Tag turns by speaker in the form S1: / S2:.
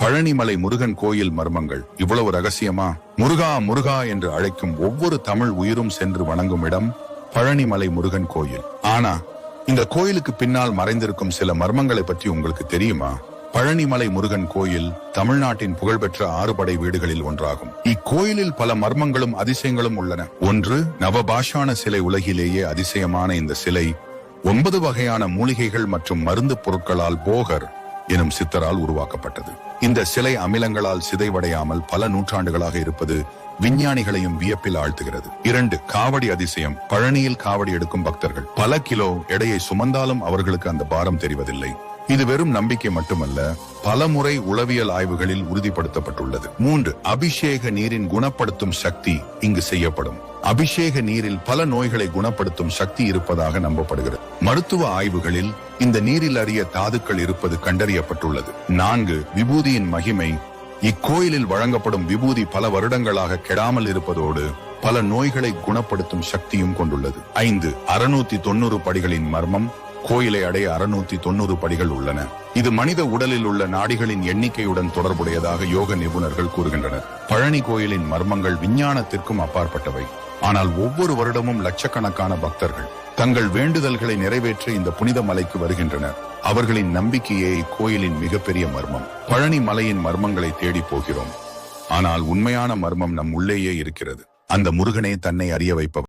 S1: பழனிமலை முருகன் கோயில் மர்மங்கள் இவ்வளவு ரகசியமா? முருகா முருகா என்று அழைக்கும் ஒவ்வொரு தமிழ் உயிரும் சென்று வணங்கும் இடம் பழனிமலை முருகன் கோயில். ஆனா இந்த கோயிலுக்கு பின்னால் மறைந்திருக்கும் சில மர்மங்களை பற்றி உங்களுக்கு தெரியுமா? பழனிமலை முருகன் கோயில் தமிழ்நாட்டின் புகழ்பெற்ற 6 படை வீடுகளில் ஒன்றாகும். இக்கோயிலில் பல மர்மங்களும் அதிசயங்களும் உள்ளன. ஒன்று, நவபாஷான சிலை. உலகிலேயே அதிசயமான இந்த சிலை 9 வகையான மூலிகைகள் மற்றும் மருந்து பொருட்களால் போகர் எனும் சித்தரால் உருவாக்கப்பட்டது. இந்த சிலை அமிலங்களால் சிதைவடையாமல் பல நூற்றாண்டுகளாக இருப்பது விஞ்ஞானிகளையும் வியப்பில் ஆழ்த்துகிறது. 2, காவடி அதிசயம். பழனியில் காவடி எடுக்கும் பக்தர்கள் பல கிலோ எடையை சுமந்தாலும் அவர்களுக்கு அந்த பாரம் தெரிவதில்லை. இது வெறும் நம்பிக்கை மட்டுமல்ல, பல முறை உளவியல் ஆய்வுகளில் உறுதிப்படுத்தப்பட்டுள்ளது. 3, அபிஷேக நீரின் குணப்படுத்தும் சக்தி இங்கு செய்யப்படும். அபிஷேக நீரில் பல நோய்களை குணப்படுத்தும் சக்தி இருப்பதாக நம்பப்படுகிறது. மருத்துவ ஆய்வுகளில் இந்த நீரில் அரிய தாதுக்கள் இருப்பது கண்டறியப்பட்டுள்ளது. 4, விபூதியின் மகிமை. இக்கோயிலில் வழங்கப்படும் விபூதி பல வருடங்களாக கெடாமல் இருப்பதோடு பல நோய்களை குணப்படுத்தும் சக்தியும் கொண்டுள்ளது. 5, 690 படிகளின் மர்மம். கோயிலை அடைய 690 படிகள் உள்ளன. இது மனித உடலில் உள்ள நாடிகளின் எண்ணிக்கையுடன் தொடர்புடையதாக யோக நிபுணர்கள் கூறுகின்றனர். பழனி கோயிலின் மர்மங்கள் விஞ்ஞானத்திற்கும் அப்பாற்பட்டவை. ஆனால் ஒவ்வொரு வருடமும் லட்சக்கணக்கான பக்தர்கள் தங்கள் வேண்டுதல்களை நிறைவேற்ற இந்த புனித மலைக்கு வருகின்றனர். அவர்களின் நம்பிக்கையே இக்கோயிலின் மிகப்பெரிய மர்மம். பழனி மலையின் மர்மங்களை தேடி போகிறோம். ஆனால் உண்மையான மர்மம் நம் உள்ளேயே இருக்கிறது. அந்த முருகனே தன்னை அறிய வைப்பவர்.